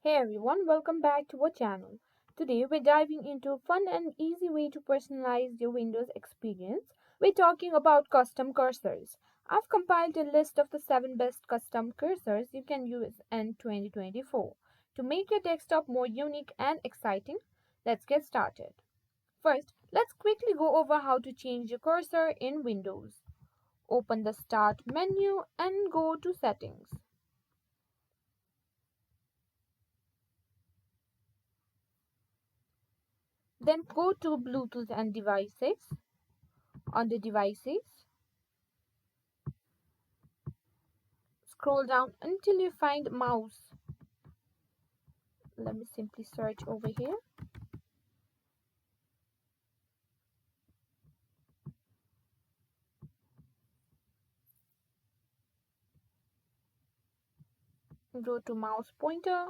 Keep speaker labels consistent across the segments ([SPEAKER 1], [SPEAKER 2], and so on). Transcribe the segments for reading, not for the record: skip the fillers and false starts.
[SPEAKER 1] Hey everyone, welcome back to our channel. Today we're diving into a fun and easy way to personalize your Windows experience. We're talking about custom cursors. I've compiled a list of the 7 best custom cursors you can use in 2024 to make your desktop more unique and exciting. Let's get started. First, let's quickly go over how to change your cursor in Windows. Open the Start menu and go to Settings. Then go to Bluetooth and Devices. On the Devices, scroll down until you find Mouse. Let me simply search over here. Go to Mouse Pointer,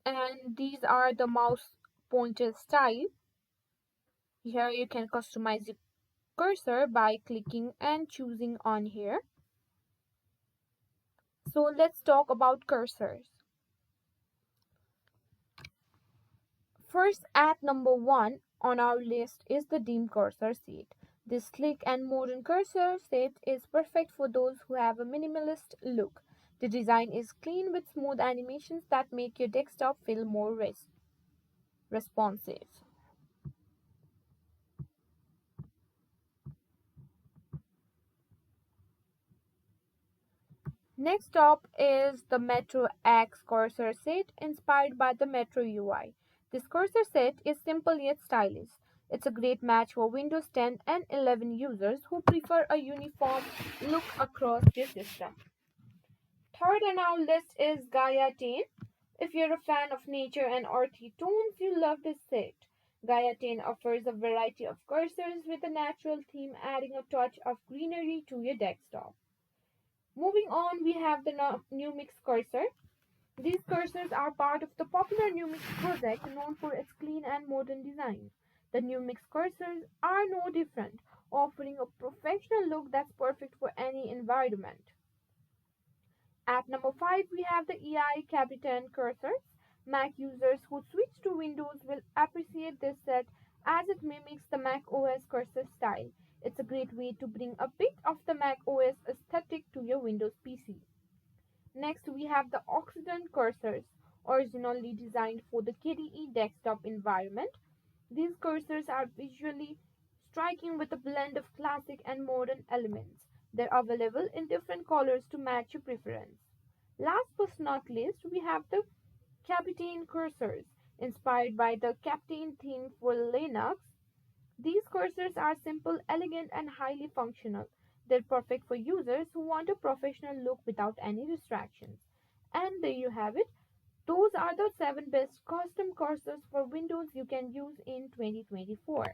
[SPEAKER 1] and these are the mouse pointer style. Here you can customize the cursor by clicking and choosing on here. So let's talk about cursors. First, at number 1 on our list is the Dim Cursor set. This sleek and modern cursor set is perfect for those who have a minimalist look. The design is clean with smooth animations that make your desktop feel more responsive. Next up is the Metro X cursor set inspired by the Metro UI. This cursor set is simple yet stylish. It's a great match for Windows 10 and 11 users who prefer a uniform look across their system. Third on our list is Gaia 10. If you're a fan of nature and earthy tones, you'll love this set. Gaia 10 offers a variety of cursors with a natural theme, adding a touch of greenery to your desktop. Moving on, we have the Numix cursor. These cursors are part of the popular Numix project known for its clean and modern design. The Numix cursors are no different, offering a professional look that's perfect for any environment. At number 5, we have the EI Capitan cursors. Mac users who switch to Windows will appreciate this set as it mimics the Mac OS cursor style. It's a great way to bring a bit of the Mac OS aesthetic to your Windows PC. Next, we have the Occident cursors, originally designed for the KDE desktop environment. These cursors are visually striking with a blend of classic and modern elements. They're available in different colors to match your preference. Last but not least, we have the Captain cursors, inspired by the Captain theme for Linux. These cursors are simple, elegant, and highly functional. They're perfect for users who want a professional look without any distractions. And there you have it. Those are the 7 best custom cursors for Windows you can use in 2024.